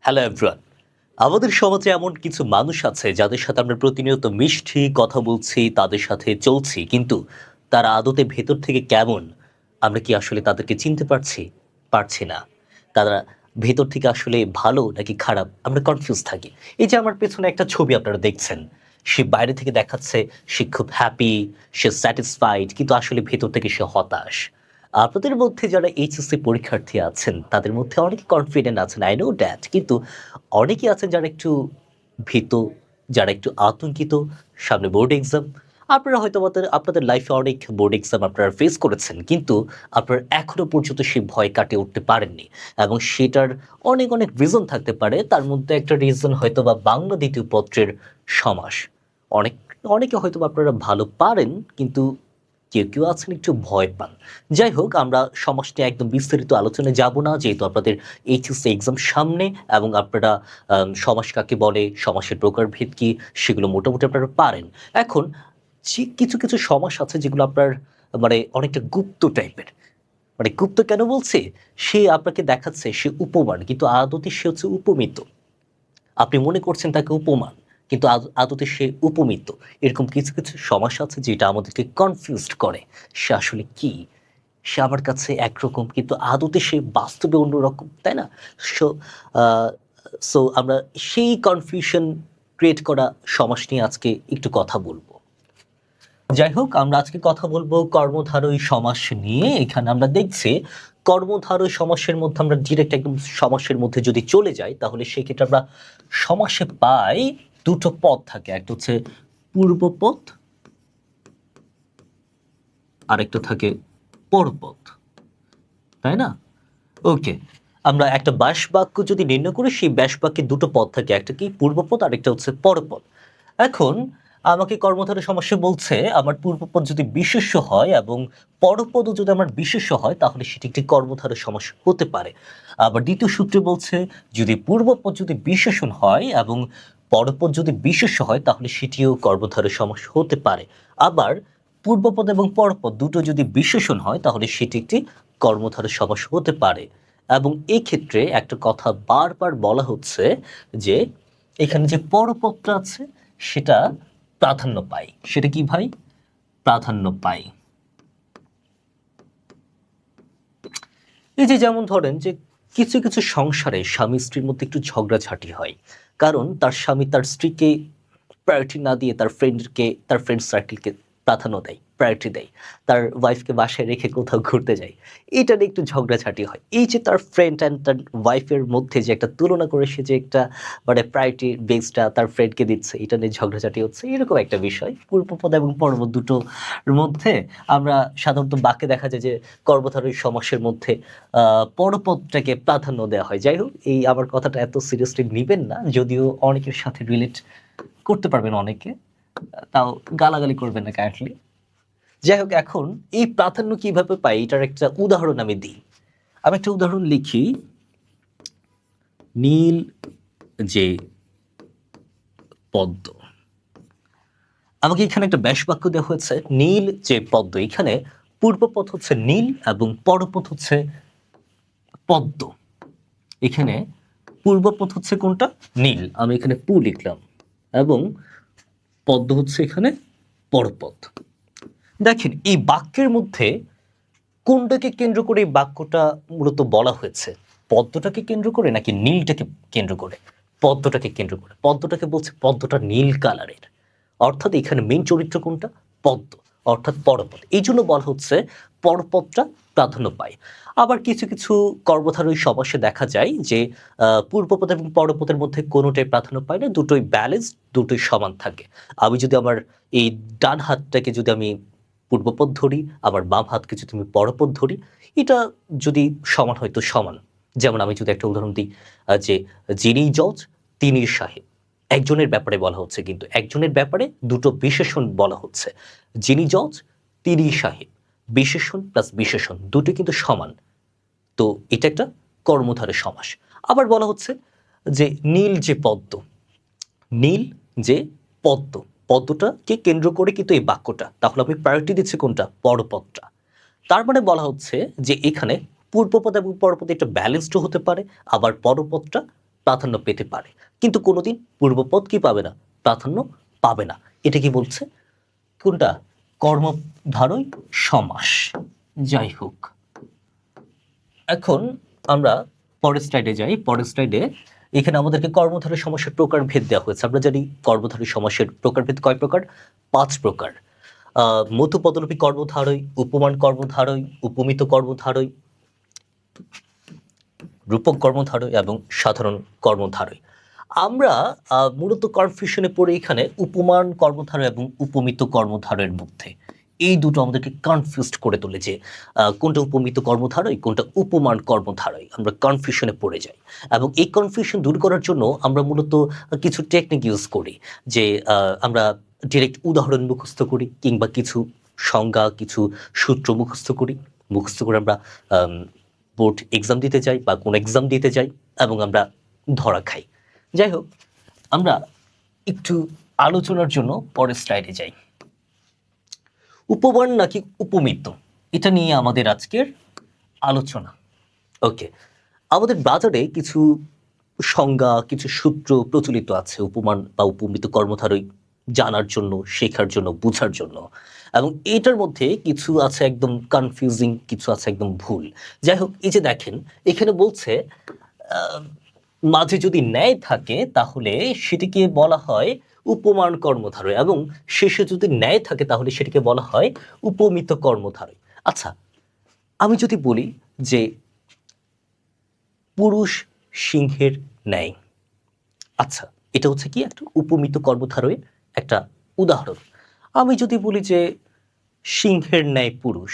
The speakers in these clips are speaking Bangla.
Hello everyone. আমাদের সমাজে এমন কিছু মানুষ আছে যাদের সাথে আমরা প্রতিনিয়ত মিষ্টি কথা বলছি, তাদের সাথে চলছি, কিন্তু তারা আদতে ভেতর থেকে কেমন, আমরা কি আসলে তাদেরকে চিনতে পারছি? পারছি না। তারা ভেতর থেকে আসলে ভালো নাকি খারাপ, আমরা কনফিউজ থাকি। এই যে আমার পেছনে একটা ছবি আপনারা দেখছেন, সে বাইরে থেকে দেখাচ্ছে সে খুব হ্যাপি, সে স্যাটিসফাইড, কিন্তু আসলে ভেতর থেকে সে হতাশ। আপনাদের মধ্যে যারা এইচএসসি পরীক্ষার্থী আছেন তাদের মধ্যে অনেকে কনফিডেন্ট আছেন, আই নো দ্যাট, কিন্তু অনেকেই আছেন যারা একটু ভীত, যারা একটু আতঙ্কিত। সামনে বোর্ড এক্সাম, আপনারা হয়তো আপনাদের লাইফে অনেক বোর্ড এক্সাম আপনারা ফেস করেছেন, কিন্তু আপনারা এখনো পর্যন্ত সেই ভয় কাটিয়ে উঠতে পারেননি। এবং সেটার অনেক অনেক রিজন থাকতে পারে, তার মধ্যে একটা রিজন হয়তো বা বাংলা দ্বিতীয় পত্রের সমাস। অনেক অনেকে হয়তো বা আপনারা ভালো পারেন, কিন্তু কেউ কেউ আছেন একটু ভয় পান। যাই হোক, আমরা সমাজ নিয়ে একদম বিস্তারিত আলোচনায় যাব না, যেহেতু আপনাদের এইচএসসি এক্সাম সামনে, এবং আপনারা সমাজ কাকে বলে, সমাজের প্রকারভেদ কি, সেগুলো মোটামুটি আপনারা পারেন। এখন যে কিছু কিছু সমাস আছে যেগুলো আপনার মানে অনেকটা গুপ্ত টাইপের। মানে গুপ্ত কেন বলছি? সে আপনাকে দেখাচ্ছে সে উপমান, কিন্তু আদতে সে হচ্ছে উপমিত। আপনি মনে করছেন তাকে উপমান, কিন্তু আদতে সে উপমিত। এরকম কিছু কিছু সমস্যা আছে যেটা আমাদেরকে কনফিউজড করে। সে আসলে কি? সে আমার কাছে একরকম, কিন্তু আদতে সে বাস্তবে অন্যরকম, তাই না? সো সো আমরা সেই কনফিউশন ক্রিয়েট করা সমাস নিয়ে আজকে একটু কথা বলবো। যাই হোক, আমরা আজকে কথা বলবো কর্মধারয় সমাস নিয়ে। এখানে আমরা দেখছি কর্মধারয় সমাসের মধ্যে আমরা ডিরেক্ট একদম সমাসের মধ্যে যদি চলে যাই, তাহলে সেক্ষেত্রে আমরা সমাসে পাই দুটো পদ থাকে, একটা হচ্ছে পূর্বপদ, আর একটা থাকে পরপদ, তাই না? ওকে, আমরা একটা ব্যাস বাক্য যদি নির্ণয় করি, সেই ব্যাস বাক্যে দুটো পদ থাকে, একটা কি পূর্বপদ আর একটা হচ্ছে পরপদ। এখন আমাকে কর্মধারয় সমাসে বলছে আমার পূর্বপদ যদি বিশেষ্য হয় এবং পরপদও যদি আমার বিশেষ্য হয়, তাহলে সেটি একটি কর্মধারয় সমাস হতে পারে। আবার দ্বিতীয় সূত্রে বলছে যদি পূর্বপদ যদি বিশেষণ হয় এবং পরপদ যদি বিশেষ্য হয়, তাহলে সেটিও কর্মধারয় সমাস হতে পারে। আবার পূর্বপদ এবং পরপদ দুটো যদি বিশেষণ হয়, তাহলে সেটি একটি কর্মধারয় সমাস হতে পারে। এবং এই ক্ষেত্রে একটা কথা বারবার বলা হচ্ছে যে এখানে যে পরপদটা আছে সেটা প্রাধান্য পায়। সেটা কি ভাই? প্রাধান্য পায়। এই যে যেমন ধরেন যে কিছু কিছু সংসারে স্বামী স্ত্রীর মধ্যে একটু ঝগড়াঝাটি হয়, কারণ তার স্বামী তার স্ত্রীকে প্রায়োরিটি না দিয়ে তার ফ্রেন্ড সার্কেলকে প্রাধান্য দেয়, প্রায়োরিটি দেয়, তার ওয়াইফকে বাসায় রেখে কোথাও ঘুরতে যায়। এটা নিয়ে একটু ঝগড়াঝাটি হয়। এই যে তার ফ্রেন্ড অ্যান্ড তার ওয়াইফের মধ্যে যে একটা তুলনা করে সে যে একটা মানে প্রায়োরিটি বেসটা তার ফ্রেন্ডকে দিচ্ছে, এটা নিয়ে ঝগড়াঝাটি হচ্ছে, এরকম একটা বিষয় পূর্বপদ এবং পরপদ দুটোর মধ্যে। আমরা সাধারণত বাক্যে দেখা যায় যে কর্মধারয় সমাসের মধ্যে পরপদটাকে প্রাধান্য দেওয়া হয়। যাই হোক, এই আমার কথাটা এত সিরিয়াসলি নিবেন না, যদিও অনেকের সাথে রিলেট করতে পারবেন অনেকে, তাও গালাগালি করবেন না কাইন্ডলি। যাই হোক, এখন এই প্রাধান্য কিভাবে পাই এটার একটা উদাহরণ আমি দিই। আমি একটা উদাহরণ লিখি, নীল যে পদ্ম। আমাকে এখানে একটা ব্যাস বাক্য দেওয়া হয়েছে, নীল যে পদ্ম। এখানে পূর্বপদ হচ্ছে নীল এবং পরপদ হচ্ছে পদ্ম। এখানে পূর্বপদ হচ্ছে কোনটা? নীল, আমি এখানে পু লিখলাম, এবং পদ্ম হচ্ছে এখানে পরপদ। দেখেন এই বাক্যের মধ্যে কোনটাকে কেন্দ্র করে এই বাক্যটা মূলত বলা হয়েছে? পদ্মটাকে কেন্দ্র করে নাকি নীলটাকে কেন্দ্র করে? পদ্মটাকে কেন্দ্র করে। পদ্মটাকে বলছে পদ্মটা নীল কালারের, অর্থাৎ এখানে মেইন চরিত্র কোনটা? পদ্ম, অর্থাৎ পরপদ। এই জন্য বলা হচ্ছে পরপদটা প্রাধান্য পায়। আবার কিছু কিছু কর্মধারয় সমাসে দেখা যায় যে পূর্বপদ এবং পরপদের মধ্যে কোনোটাই প্রাধান্য পায় না, দুটোই ব্যালেন্স, দুটোই সমান থাকে। আমি যদি আমার এই ডান হাতটাকে যদি আমি পূর্বপদ ধরি, আবার বাম হাতকে যদি আমি পরপদ ধরি, এটা যদি সমান হয় তো সমান। যেমন আমি যদি একটা উদাহরণ দিই, যে যিনি জজ তিনি সাহেব, একজনের ব্যাপারে বলা হচ্ছে, কিন্তু একজনের ব্যাপারে দুটো বিশেষণ বলা হচ্ছে। যিনি জজ তিনি সাহেব, বিশেষণ প্লাস বিশেষণ দুটো কিন্তু সমান। তো এটা একটা কর্মধারয় সমাস। আবার বলা হচ্ছে যে নীল যে পদ্ম, নীল যে পদ্ম, পদ্মটাকে কেন্দ্র করে কিন্তু এই বাক্যটা, তাহলে আমি প্রায়োরিটি দিচ্ছি কোনটা? পরপদটা। তার মানে বলা হচ্ছে যে এখানে পূর্বপদ এবং পরপদ একটা ব্যালেন্সড হতে পারে, আবার পরপদটা প্রাধান্য পেতে পারে, কিন্তু কোনোদিন পূর্বপদ কি পাবে না, প্রাধান্য পাবে না। এটা কি বলছে? কোনটা? কর্মধারয় সমাস। যাই হোক, এখন আমরা পরের স্লাইডে যাই। পরের স্লাইডে এখানে আমাদেরকে কর্মধারয় সমাসের প্রকারভেদ দেওয়া হয়েছে। আমরা জানি কর্মধারয় সমাসের প্রকারভেদ কয় প্রকার? 5 প্রকার। মধ্যপদলোপী কর্মধারয়, উপমান কর্মধারয়, উপমিত কর্মধারয়, রূপক কর্মধারয় এবং সাধারণ কর্মধারয়। আমরা মূলত কনফিউশনে পড়ে এখানে উপমান কর্মধারয় এবং উপমিত কর্মধারয়ের মধ্যে। এই দুটো আমাদেরকে কনফিউজড করে তোলে যে কোনটা উপমিত কর্মধারয়, কোনটা উপমান কর্মধারয়। আমরা কনফিউশনে পড়ে যাই, এবং এই কনফিউশন দূর করার জন্য আমরা মূলত কিছু টেকনিক ইউজ করি। যে আমরা ডিরেক্ট উদাহরণ মুখস্থ করি, কিংবা কিছু সংজ্ঞা, কিছু সূত্র মুখস্থ করি। মুখস্থ করে আমরা বোর্ড এক্সাম দিতে যাই বা কোন এক্সাম দিতে যাই, এবং আমরা ধরা খাই। যাই হোক, আমরা একটু আলোচনার জন্য পরের স্লাইডে যাই। উপমান নাকি উপমিত, এটা নিয়ে আমাদের আজকের আলোচনা। ওকে, আমাদের বাজারে কিছু সংজ্ঞা, কিছু সূত্র প্রচলিত আছে উপমান বা উপমিত কর্মধারয় জানার জন্য, শেখার জন্য, বোঝার জন্য, এবং এটার মধ্যে কিছু আছে একদম কনফিউজিং, কিছু আছে একদম ভুল। যাই হোক, এই যে দেখেন এখানে বলছে মাঝে যদি ন্যায় থাকে তাহলে সেটিকে বলা হয় উপমান কর্মধারয়, এবং শেষে যদি ন্যায় থাকে তাহলে সেটিকে বলা হয় উপমিত কর্মধারয়। আচ্ছা, আমি যদি বলি যে পুরুষ সিংহের ন্যায়, আচ্ছা এটা হচ্ছে কি একটা উপমিত কর্মধারয়ের একটা উদাহরণ। আমি যদি বলি যে সিংহের ন্যায় পুরুষ,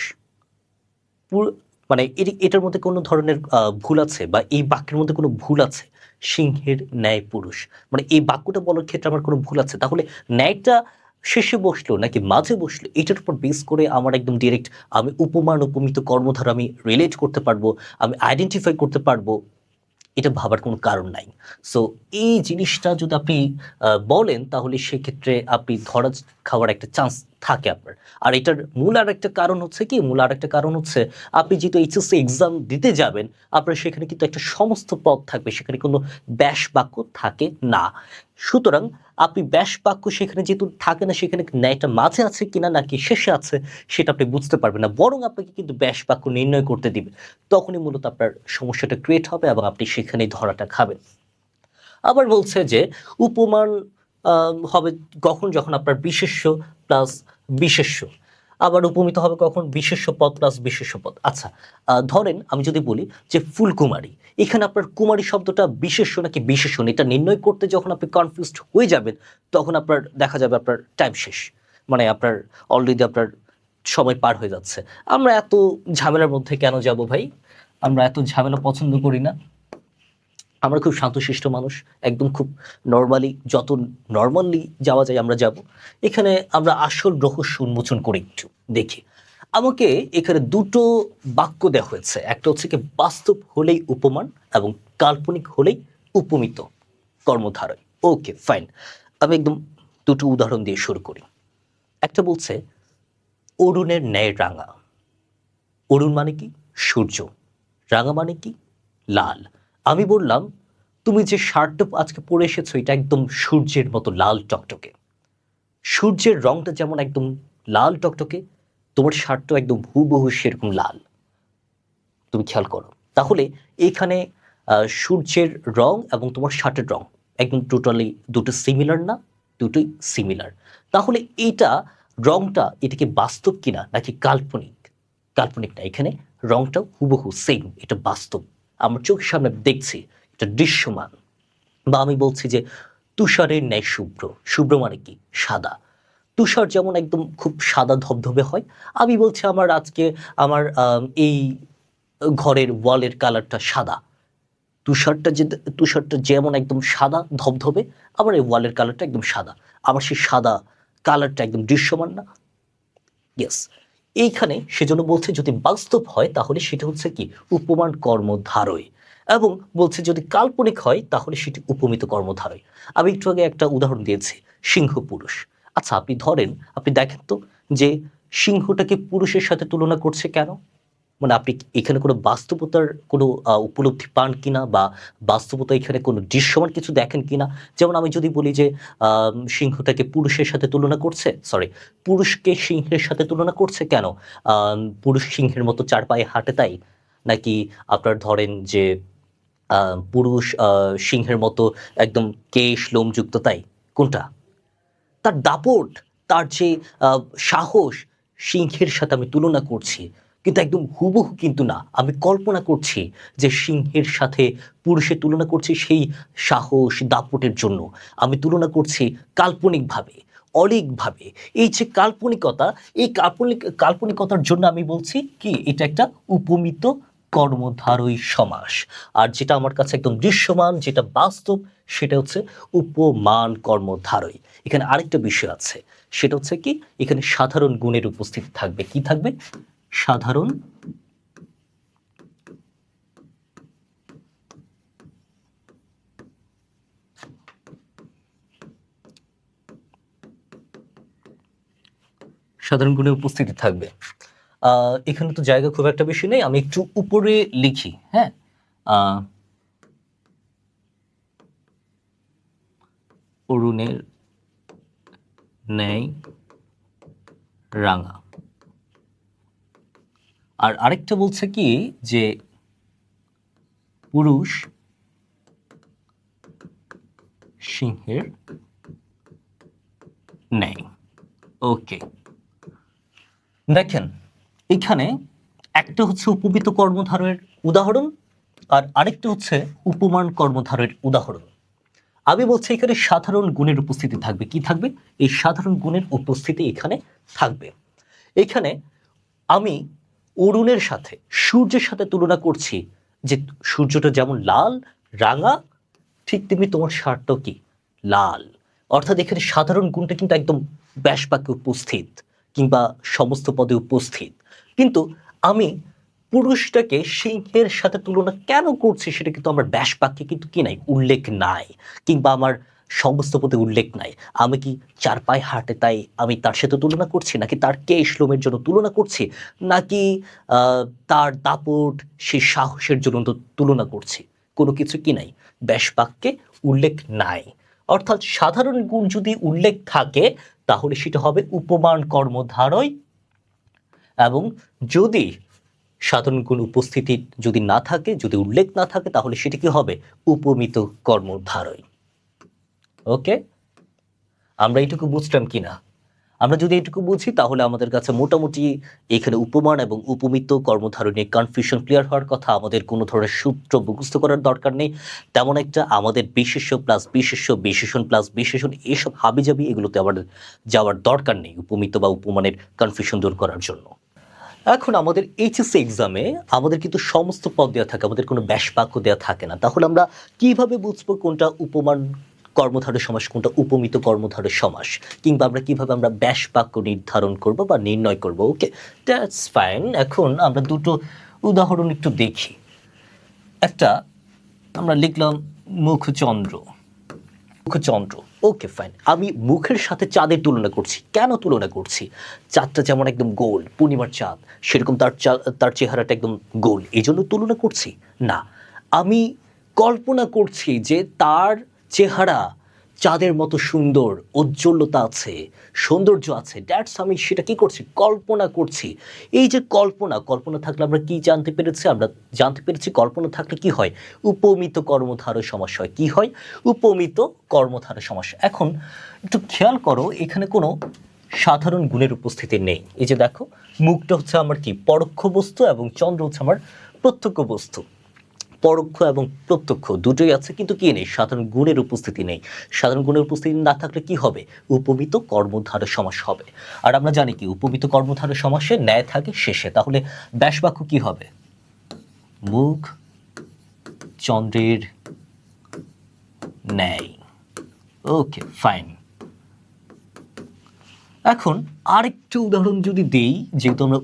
মানে এটার মধ্যে কোনো ধরনের ভুল আছে, বা এই বাক্যের মধ্যে কোনো ভুল আছে? সিংহের ন্যায় পুরুষ, মানে এই বাক্যটা বলার ক্ষেত্রে আমার কোনো ভুল আছে? তাহলে ন্যায়টা শেষে বসলো নাকি মাঝে বসলো, এটার উপর বেস করে আমার একদম ডিরেক্ট আমি উপমান উপমিত কর্মধারা আমি রিলেট করতে পারবো, আমি আইডেন্টিফাই করতে পারবো, এটা ভাবার কোনো কারণ নাই। সো এই জিনিসটা যদি আপনি বলেন, তাহলে সেক্ষেত্রে আপনি ধরা খাওয়ার একটা চান্স থাকে আপনার। আর এটার মূল আর একটা কারণ হচ্ছে কি, মূল আর একটা কারণ হচ্ছে আপনি যেহেতু এইচএসসি এক্সাম দিতে যাবেন, আপনার সেখানে কিন্তু একটা সমস্ত পদ থাকবে, সেখানে কোনো ব্যাস বাক্য থাকে না। সুতরাং আপনি ব্যাস বাক্য সেখানে যেহেতু থাকে না, সেখানে ন্যায়টা মাঝে আছে কিনা নাকি শেষে আছে সেটা আপনি বুঝতে পারবেন না, বরং আপনাকে কিন্তু ব্যাস বাক্য নির্ণয় করতে দিবে। তখনই মূলত আপনার সমস্যাটা ক্রিয়েট হবে এবং আপনি সেখানেই ধরাটা খাবেন। আবার বলছে যে উপমান হবে কখন, যখন আপনার বিশেষ্য প্লাস বিশেষ্য। আবার উপমিত হবে কখন? বিশেষ্য পদ প্লাস বিশেষ্য পদ। আচ্ছা, ধরেন আমি যদি বলি যে ফুলকুমারী, এখানে আপনার কুমারী শব্দটা বিশেষ্য নাকি বিশেষণ, এটা নির্ণয় করতে যখন আপনি কনফিউজড হয়ে যাবেন, তখন আপনার দেখা যাবে আপনার টাইম শেষ, মানে আপনার অলরেডি আপনার সময় পার হয়ে যাচ্ছে। আমরা এত ঝামেলার মধ্যে কেন যাব ভাই? আমরা এত ঝামেলা পছন্দ করি না। আমরা খুব শান্তশিষ্ট মানুষ, একদম খুব যত নর্মালি যাওয়া যায় আমরা যাব। এখানে আমরা আসল রহস্য উন্মোচন করে একটু দেখি। আমাকে এখানে দুটো বাক্য দেওয়া হয়েছে, একটা হচ্ছে কি বাস্তব হলেই উপমান, এবং কাল্পনিক হলেই উপমিত কর্মধারয়। ওকে ফাইন, আমি একদম দুটো উদাহরণ দিয়ে শুরু করি। একটা বলছে অরুণের ন্যায় রাঙা। অরুণ মানে কি? সূর্য। রাঙা মানে কি? লাল। আমি বললাম তুমি যে শার্টটা আজকে পরে এসেছো এটা একদম সূর্যের মতো লাল টকটকে। সূর্যের রংটা যেমন একদম লাল টকটকে, তোমার শার্টটাও একদম হুবহু সেরকম লাল। তুমি খেয়াল করো, তাহলে এখানে সূর্যের রং এবং তোমার শার্টের রং একদম টোটালি দুটো সিমিলার না? দুটোই সিমিলার। তাহলে এইটা রংটা এটা কি বাস্তব কিনা নাকি কাল্পনিক? কাল্পনিক না, এখানে রংটাও হুবহু সেম, এটা বাস্তব, আমার চোখের সামনে দেখছি, এটা দৃশ্যমান। বা আমি বলছি যে তুষারের ন্যায় শুভ্র। শুভ্র মানে কি? সাদা। তুষার যেমন একদম খুব সাদা ধবধবে হয়, আমি বলছি আমার আজকে আমার এই ঘরের ওয়ালের কালারটা সাদা। তুষারটা যেমন একদম সাদা ধবধবে, আমার এই ওয়ালের কালারটা একদম সাদা। আমার সেই সাদা কালারটা একদম দৃশ্যমান না? ইয়েস। এইখানে সেজন্য বলছে যদি বাস্তব হয় তাহলে সেটা হচ্ছে কি উপমান কর্মধারয়, এবং বলছে যদি কাল্পনিক হয় তাহলে সেটি উপমিত কর্মধারয়। আমি একটু আগে একটা উদাহরণ দিয়েছি, সিংহ পুরুষ। আচ্ছা, আপনি ধরেন, আপনি দেখেন তো যে সিংহটাকে পুরুষের সাথে তুলনা করছে কেন? মানে আপনি এখানে কোনো বাস্তবতার কোনো উপলব্ধি পান কিনা, বা বাস্তবতা এখানে কোনো দৃশ্যমান কিছু দেখেন কিনা? যেমন আমি যদি বলি যে সিংহটাকে পুরুষের সাথে তুলনা করছে, সরি, পুরুষকে সিংহের সাথে তুলনা করছে কেন? পুরুষ সিংহের মতো ৪ পায়ে হাঁটে তাই? নাকি আপনার ধরেন যে পুরুষ সিংহের মতো একদম কেশ লোমযুক্ত তাই? কোনটা? তার দাপট, তার যে আ সাহস, সিংহের সাথে আমি তুলনা করছি। কিন্তু একদম হুবহু কিন্তু না। আমি কল্পনা করছি যে সিংহের সাথে পুরুষের তুলনা করছি সেই সাহস, দাপটের জন্য। আমি তুলনা করছি কাল্পনিকভাবে, অলীকভাবে। এই যে কাল্পনিকতা, এই কাল্পনিকতার জন্য আমি বলছি কি এটা একটা উপমিত কর্মধারয় সমাস। আর যেটা আমার কাছে একদম দৃশ্যমান, যেটা বাস্তব, সেটা হচ্ছে উপমান কর্মধারয়। এখানে আরেকটা বিষয় আছে, সেটা হচ্ছে কি এখানে সাধারণ গুণের উপস্থিতি থাকবে। কি থাকবে? সাধারণ সাধারণ গুণের উপস্থিতি থাকবে। এখানে তো জায়গা খুব একটা বেশি নেই, আমি একটু উপরে লিখি। হ্যাঁ, অরুণের ন্যায় রাঙা। আর আরেকটা বলছে কি যে পুরুষ সিংহের ন্যায়। ওকে, দেখেন এখানে একটা হচ্ছে উপমিত কর্মধারয়ের উদাহরণ, আর আরেকটা হচ্ছে উপমান কর্মধারয়ের উদাহরণ। আমি বলছি এখানে সাধারণ গুণের উপস্থিতি থাকবে। কি থাকবে? এই সাধারণ গুণের উপস্থিতি এখানে থাকবে। এখানে আমি অরুণের সাথে, সূর্যের সাথে তুলনা করছি যে সূর্যটা যেমন লাল, রাঙা, ঠিক তেমনি তোমার শার্টটাও কি লাল। অর্থাৎ এখানে সাধারণ গুণটা কিন্তু একদম ব্যাস বাক্যে উপস্থিত, কিংবা সমস্ত পদে উপস্থিত। কিন্তু আমি পুরুষটাকে সিংহের সাথে তুলনা কেন করছি সেটা কিন্তু আমার ব্যাস বাক্যে কিন্তু কি নাই, উল্লেখ নাই, কিংবা আমার সমস্ত পদে উল্লেখ নাই। আমি কি ৪ পায়ে হাঁটে তাই আমি তার সাথে তুলনা করছি, নাকি তার কেশ লোমের জন্য তুলনা করছি, নাকি তার দাপট সেই সাহসের জন্য তুলনা করছি? কোনো কিছু কি নাই, ব্যাস বাক্যে উল্লেখ নাই। অর্থাৎ সাধারণ গুণ যদি উল্লেখ থাকে তাহলে সেটা হবে উপমান কর্মধারয়, এবং যদি সাধারণ গুণ উপস্থিতি যদি না থাকে, যদি উল্লেখ না থাকে, তাহলে সেটা কি হবে? উপমিত কর্মধারয়। ওকে, আমরা এইটুকু বুঝলাম কিনা? আমরা যদি এইটুকু বুঝি তাহলে আমাদের কাছে মোটামুটি এখানে উপমান এবং উপমিত কর্মধারয় নিয়ে কনফিউশন ক্লিয়ার হওয়ার কথা। আমাদের কোনো ধরনের সূত্র মুখস্থ করার দরকার নেই। তেমন একটা আমাদের বিশেষ্য প্লাস বিশেষ্য, বিশেষণ প্লাস বিশেষণ, এসব হাবিজাবি এগুলোতে আমাদের যাওয়ার দরকার নেই উপমিত বা উপমানের কনফিউশন দূর করার জন্য। এখন আমাদের এইচএসসি এক্সামে আমাদের কিন্তু সমস্ত পদ দেওয়া থাকে, আমাদের কোনো ব্যাস বাক্য দেওয়া থাকে না। তাহলে আমরা কিভাবে বুঝবো কোনটা উপমান কর্মধারয় সমাস, কোনটা উপমিত কর্মধারয় সমাস, কিংবা আমরা কিভাবে আমরা ব্যাস বাক্য নির্ধারণ করব বা নির্ণয় করব? ওকে, দ্যাটস ফাইন। এখন আমরা দুটো উদাহরণ একটু দেখি। একটা আমরা লিখলাম মুখচন্দ্র। মুখচন্দ্র, ওকে ফাইন। আমি মুখের সাথে চাঁদের তুলনা করছি। কেন তুলনা করছি? চাঁদটা যেমন একদম গোল, পূর্ণিমার চাঁদ, সেরকম তার চেহারাটা একদম গোল, এই জন্য তুলনা করছি না। আমি কল্পনা করছি যে তার চেহারা চাঁদের মতো সুন্দর, ঔজ্জ্বল্যতা আছে, সৌন্দর্য আছে। দ্যাটস, আমি সেটা কি করছি? কল্পনা করছি। এই যে কল্পনা, কল্পনা থাকলে আমরা কি জানতে পেরেছি? আমরা জানতে পেরেছি কল্পনা থাকলে কি হয়? উপমিত কর্মধারয় সমাস হয়। কি হয়? উপমিত কর্মধারয় সমাস। এখন একটু খেয়াল করো, এখানে কোনো সাধারণ গুণের উপস্থিতি নেই। এই যে দেখো, মুখটা হচ্ছে আমার কি পরোক্ষ বস্তু, এবং চন্দ্র হচ্ছে আমার প্রত্যক্ষ বস্তু। পরোক্ষ এবং প্রত্যক্ষ দুটোই আছে, কিন্তু কি নেই? সাধারণ গুণের উপস্থিতি নেই। সাধারণ গুণের উপস্থিতি না থাকলে কি হবে? উপমিত কর্মধারয় সমাস হবে। আর আমরা জানি কি উপমিত কর্মধারয় সমাসে ন্যায় থাকে শেষে। তাহলে ব্যাস বাক্য কি হবে? মুখ চন্দ্রের ন্যায়। Okay fine. এখন আরেকটু উদাহরণ যদি দেই, যেহেতু আমরা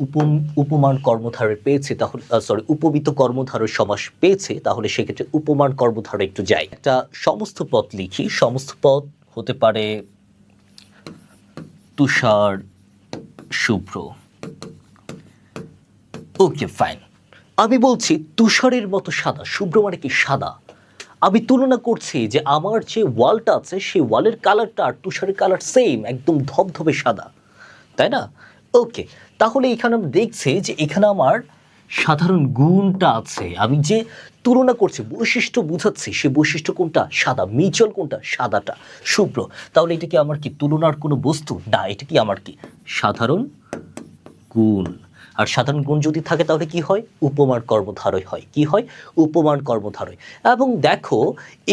উপমান কর্মধারয় পেয়েছি, তাহলে উপমিত কর্মধারয় সমাস পেয়েছে, তাহলে সেক্ষেত্রে উপমান কর্মধারয় একটু যাই। একটা সমস্ত পদ লিখি। সমস্ত পদ হতে পারে তুষার, শুভ্র। Okay fine. আমি বলছি তুষারের মতো সাদা। শুভ্র মানে কি সাদা। আমি তুলনা করছি যে আমার যে ওয়ালটা আছে সেই ওয়ালের কালারটা আর তুষারের কালার সেম, একদম ধবধবে সাদা, তাই না? ওকে, তাহলে এখানে আমি দেখছি যে এখানে আমার সাধারণ গুণটা আছে। আমি যে তুলনা করছি, বৈশিষ্ট্য বুঝাচ্ছি, সে বৈশিষ্ট্য কোনটা? সাদা। মিউচুয়াল কোনটা? সাদাটা, শুভ্র। তাহলে এটা কি আমার কি তুলনার কোনো বস্তু? না, এটা কি আমার কি সাধারণ গুণ। আর সাধারণ গুণ যদি থাকে তাহলে কি হয়? উপমান কর্মধারয় হয়। কি হয়? উপমান কর্মধারয়। এবং দেখো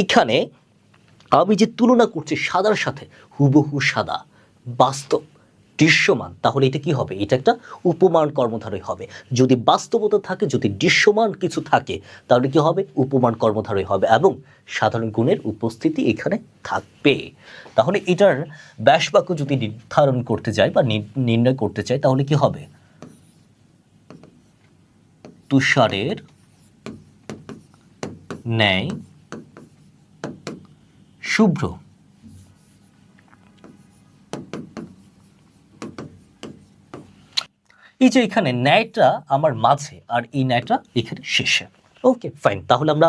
এখানে আমি যে তুলনা করছি সাদার সাথে, হুবহু সাদা, বাস্তব, দৃশ্যমান, তাহলে এটা কি হবে? এটা একটা উপমান কর্মধারয় হবে। যদি বাস্তবতা থাকে, যদি দৃশ্যমান কিছু থাকে, তাহলে কি হবে? উপমান কর্মধারয় হবে এবং সাধারণ গুণের উপস্থিতি এখানে থাকবে। তাহলে এটার ব্যাসবাক্য যদি নির্ধারণ করতে যাই বা নির্ণয় করতে চাই, তাহলে কি হবে? তুষারের ন্যায় শুভ্র। এই যে এখানে ন্যায়টা আমার মাঝে আর এই ন্যায়টা এখানে শেষে। ওকে ফাইন, তাহলে আমরা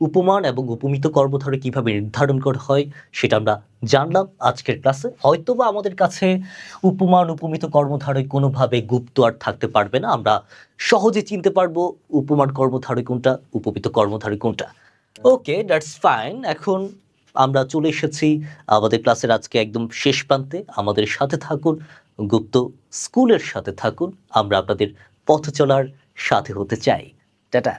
উপমান এবং উপমিত কর্মধারয় কিভাবে নির্ধারণ করা হয় সেটা আমরা জানলাম আজকের ক্লাসে। হয়তোবা আমাদের কাছে উপমান উপমিত কর্মধারয় কোনোভাবে গুপ্ত আর থাকতে পারবে না, আমরা সহজে চিনতে পারবো উপমান কর্মধারয় কোনটা, উপমিত কর্মধারয় কোনটা। ওকে, দ্যাটস ফাইন। এখন আমরা চলে এসেছি আমাদের ক্লাসের আজকে একদম শেষ প্রান্তে। আমাদের সাথে থাকুন, গুপ্ত স্কুলের সাথে থাকুন। আমরা আপনাদের পথ চলার সাথে হতে চাই। টাটা।